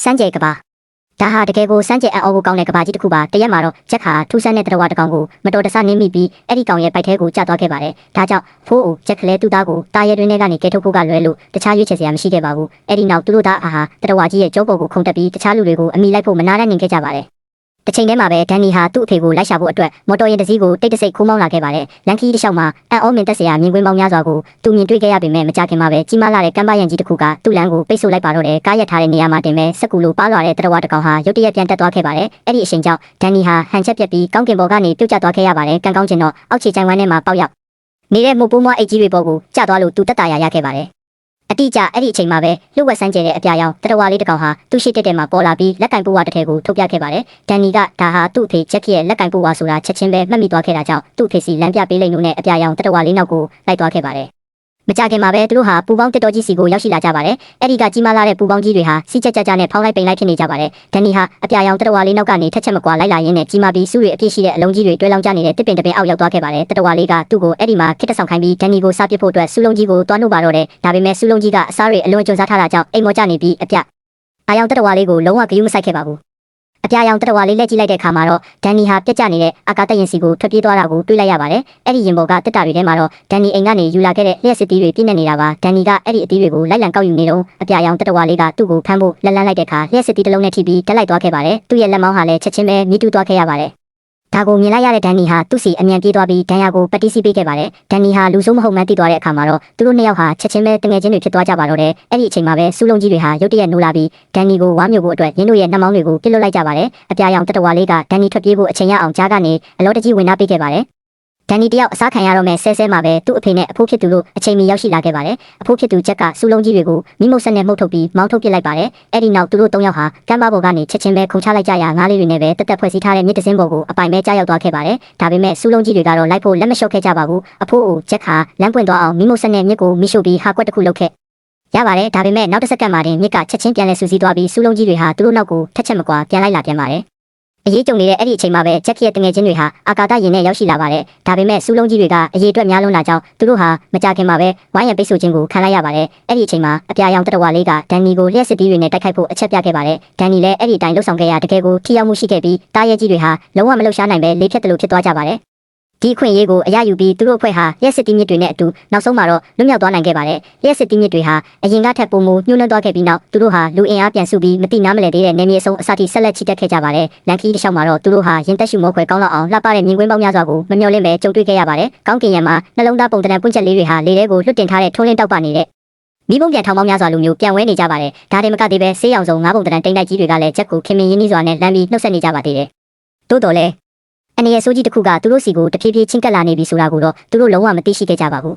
စမ်းကြဲကဘာဒါဟာတကယ်ကိုစမ်းကြဲအံ့ဩဖို့ကောင်းတဲ့ကဘာကြီးတစ်ခုပါတရက်မှာတော့ချက်ခါထူးဆန်းတဲ့တရဝတစ်ကောင်ကိုမတော်တဆနင်းမိပြီးအဲ့ဒီကောင်ရဲ့ပိုက်ထဲကိုကျသွားခဲ့ပါတယ်ဒါကြောင့်ဖိုးအိုချက်ကလေးသူ့သားကိုတာရဲတွင်ထဲကနေကဲထုတ်ဖို့ကလွယ်လို့တခြားရွေးချယ်စရာမရှိခဲ့ပါဘူးအဲ့ဒီနောက်သူတို့သားအားဟာတရဝကြီးရဲ့ကြောပေါ်ကိုခုန်တက်ပြီးတခြားလူတွေကိုအမိလိုက်ဖို့မနာတတ်နေခဲ့ကြပါတယ်တစ်ချိန်တည်းမှာပဲဒန်နီဟာသူ့အဖေကိုလိုက်ရှာဖို့အတွက်မော်တော်ယာဉ်တစ်စီးကိုတိတ်တဆိတ်ခိုးမောင်းလာခဲ့ပါတယ်။လန်ခီတစ်လျှောက်မှာအံ့ဩမြင်သက်စရာမြင်ကွင်းပေါင်းများစွာကိုသူမြင်တွေ့ခဲ့ရပေမဲ့မကြခင်မှာပဲကြီးမားလာတဲ့ကမ်းပါးရံကြီးတစ်ခုကသူ့လမ်းကိုပိတ်ဆို့လိုက်ပါတော့တယ်။ကားရက်ထားတဲ့နေရာမှာတင်မဲ့စက်ကူလိုပါလာတဲ့တရဝတစ်ကောင်ဟာရုတ်တရက်ပြန်တက်သွားခဲ့ပါတယ်။အဲ့ဒီအချိန်ကြောင့်ဒန်နီဟာဟန်ချက်ပြက်ပြီးကောင်းကင်ဘော်ကနေပြုတ်ကျသွားခဲ့ရပါတယ်။ကံကောင်းကျင်တော့အောက်ခြေချိုင်ဝမ်းထဲမှာပေါက်ရောက်နေတဲ့မိုးပိုးမွားအိတ်ကြီးတွေပေါ်ကိုကျသွားလို့သူတက်တာရခဲ့ပါတယ်။အတိအကျအဲ့ဒီအချိန်မှာပဲလှုပ်ဝက်ဆန်းကျဲတဲ့အပြာရောင်တရဝါလေးတစ်ကောင်ဟာသူ့ရှိတက်တဲ့မှာပေါ်လာပြီးလက်ကင်ပိုးဝါတစ်ထည်ကိုထုတ်ပြခဲ့ပါတယ်။ဒန်နီကဒါဟာသူ့အဖေဂျက်ကီရဲ့လက်ကင်ပိုးဝါဆိုတာချက်ချင်းပဲမှတ်မိသွားခဲ့တာကြောင့်သူ့အဖေစီလမ်းပြပေးလိုက်လို့နဲ့အပြာရောင်တရဝါလေးနောက်ကိုလိုက်သွားခဲ့ပါတယ်။မကြခင်မှာပဲသူတို့ဟာပူပေါင်းတက်တော်ကြီးစီကိုရောက်ရှိလာကြပါတယ်။အဲ့ဒီကကြီးမားလာတဲ့ပူပေါင်းကြီးတွေဟာစီကြကြနဲ့ဖောင်းလိုက်ပိန်လိုက်ဖြစ်နေကြပါတယ်။ဒန်နီဟာအပြာရောင်တရဝါလေးနောက်ကနေထက်ချက်မကွာလိုက်လာရင်းနဲ့ကြီးမားပြီးစုတွေအပြည့်ရှိတဲ့အလုံးကြီးတွေတွဲလောင်းကြနေတဲ့တစ်ပင်တစ်ပင်အောက်ရောက်သွားခဲ့ပါတယ်။တရဝါလေးကသူ့ကိုအဲ့ဒီမှာခစ်တဆောင်ခိုင်းပြီးဒန်နီကိုစားပစ်ဖို့အတွက်စူးလုံးကြီးကိုတွားနှုတ်ပါတော့တယ်။ဒါပေမဲ့စူးလုံးကြီးကအစားတွေအလွန်ကြုံစားထားတာကြောင့်အိမ်မောကျနေပြီးအပြအာရောင်တရဝါလေးကိုလုံးဝဂယုမဆိုင်ခဲ့ပါဘူး။အပြာရောင်တရဝါလေးလက်ကြည့်လိုက်တဲ့အခါမှာတော့ဒန်နီဟာပြက်ကျနေတဲ့အာကာတက်ရင်စီကိုထွက်ပြေးသွားတာကိုတွေ့လိုက်ရပါတယ်။အဲ့ဒီရင်ပေါ်ကတက်တာတွေထဲမှာတော့ဒန်နီအိမ်ကနေယူလာခဲ့တဲ့လျှက်စစ်တီးတွေပြည့်နေနေတာပါ။ဒန်နီကအဲ့ဒီအတီးတွေကိုလိုက်လံကောက်ယူနေတော့အပြာရောင်တရဝါလေးကသူ့ကိုဖမ်းဖို့လက်လန်းလိုက်တဲ့အခါလျှက်စစ်တီးတစ်လုံးနဲ့ထိပြီးတက်လိုက်သွားခဲ့ပါတယ်။သူ့ရဲ့လက်မောင်းဟာလည်းချက်ချင်းပဲမြည်တူးသွားခဲ့ရပါတယ်။ဒါကိုမြင်လိုက်ရတဲ့ဒန်နီဟာသူ့စီအမြန်ပြေးသွားပြီးဒန်ယာကိုပတိစီပေးခဲ့ပါတယ်။ဒန်နီဟာလူဆိုးမဟုတ်မှန်းသိသွားတဲ့အခါမှာတော့သူတို့နှစ်ယောက်ဟာချက်ချင်းပဲတငယ်ချင်းတွေဖြစ်သွားကြပါတော့တယ်။အဲ့ဒီအချိန်မှာပဲစူးလုံးကြီးတွေဟာရုတ်တရက်နိုးလာပြီးဒန်နီကိုဝါမျိုးဖို့အတွက်ရင်းတို့ရဲ့နှမောင်းတွေကိုပြစ်လွတ်လိုက်ကြပါတယ်။အပြာရောင်တရဝါလေးကဒန်နီထွက်ပြေးဖို့အချိန်ရအောင်ကြားကနေအလောတကြီးဝင်နှားပေးခဲ့ပါတယ်။ဒန်နီတယောက်အစားခံရတော့မဲ့ဆဲမှာပဲသူ့အဖေနဲ့အဖိုးဖြစ်သူတို့အချိန်မီရောက်ရှိလာခဲ့ပါတယ်။အဖိုးဖြစ်သူချက်ကစူးလုံးကြီးတွေကိုမိမုတ်ဆက်နဲ့မှုတ်ထုတ်ပြီးမောင်းထုတ်ပစ်လိုက်ပါတယ်။အဲ့ဒီနောက်သူတို့၃ယောက်ဟာကမ်းပါးပေါ်ကနေချက်ချင်းပဲခုန်ချလိုက်ကြရငါးလေးတွေနဲ့ပဲတက်တက်ဖွဲ့စည်းထားတဲ့မြစ်တစင်းပေါ်ကိုအပိုင်ပဲကြားရောက်သွားခဲ့ပါတယ်။ဒါပေမဲ့စူးလုံးကြီးတွေကတော့လိုက်ဖို့လက်မလျှော့ခဲ့ကြပါဘူး။အဖိုးအိုချက်ခါလမ်းပွင့်သွားအောင်မိမုတ်ဆက်နဲ့မြစ်ကိုမိရှို့ပြီးဟာကွက်တစ်ခုလုပ်ခဲ့ရပါတယ်ဒါပေမဲ့နောက်တစ်စက္ကန့်မှတင်မြစ်ကချက်ချင်းပြန်လဲဆူဆီးသွားပြီးစူးလုံးကြီးတွေဟာသူတို့နောက်ကိုထက်ချက်မကွာပြန်လိုက်လာပြန်ပါတယ်အရေးကြုံနေတဲ့အဲ့ဒီအချိန်မှာပဲဂျက်ကီရဲ့တငယ်ချင်းတွေဟာအာကာသယာဉ်နဲ့ရောက်ရှိလာပါတယ်။ဒါပေမဲ့စူးလုံးကြီးတွေကအရေးအတွက်များလွန်းလာကြောင်းသူတို့ဟာမကြခင်မှာပဲဝိုင်းရံပိတ်ဆို့ခြင်းကိုခံလိုက်ရပါတယ်။အဲ့ဒီအချိန်မှာအပြာရောင်တရဝါလေးကဒန်နီကိုလျှက်စစ်တီးတွေနဲ့တိုက်ခိုက်ဖို့အချက်ပြခဲ့ပါတယ်။ဒန်နီလည်းအဲ့ဒီအတိုင်းလှုပ်ဆောင်ခဲ့ရတကယ်ကိုထိရောက်မှုရှိခဲ့ပြီးတားရဲကြီးတွေဟာလုံးဝမလှုပ်ရှားနိုင်ပဲလေးဖြတ်တယ်လို့ဖြစ်သွားကြပါတယ်။ဒီအခွင့်အရေးကိုအရယူပြီးသူတို့အဖွဲ့ဟာလျှက်စစ်တီးမြစ်တွေနဲ့အတူနောက်ဆုံးမှာတော့လွတ်မြောက်သွားနိုင်ခဲ့ပါတယ်။လျှက်စစ်တီးမြစ်တွေဟာအရင်ကထက်ပိုမိုညှိုးနှွမ်းသွားခဲ့ပြီးနောက်သူတို့ဟာလူအင်အားပြန်စုပြီးမတိနားမလဲသေးတဲ့နေမြေအစုံအစထိဆက်လက်ချီတက်ခဲ့ကြပါတယ်။လန်ခီတစ်လျှောက်မှာတော့သူတို့ဟာရင်သက်ရှုမောခွဲကောင်းလောက်အောင်လှပတဲ့မြင်ကွင်းပေါင်းများစွာကိုမမျှော်လင့်ပဲကြုံတွေ့ခဲ့ရပါတယ်။ကောင်းကင်ယံမှာနှလုံးသားပုံတံပွင့်ချက်လေးတွေဟာလေထဲကိုလွတ်တင်ထားတဲ့ထိုးလင်းတောက်ပနေတဲ့မိဘုံပြန်ထောင်ပေါင်းများစွာလူမျိုးပြန်ဝဲနေကြပါတယ်။ဒါတင်မကသေးပဲဆေးရောင်စုံငါးပုံတံတိမ်တိုက်ကြီးတွေကလည်းချက်ကိုခင်မင်ရင်းနှီးစွာနဲ့လမ်းပြီးနှုတ်ဆက်နေကြပါသေးတယ်။တိုးတော်လဲအနေရဲ့ဆိုးကြီးတစ်ခုကသူတို့စီကိုတဖြည်းဖြည်းချင်းကပ်လာနေပြီဆိုတာကိုတော့သူတို့လုံးဝမသိရှိခဲ့ကြပါဘူး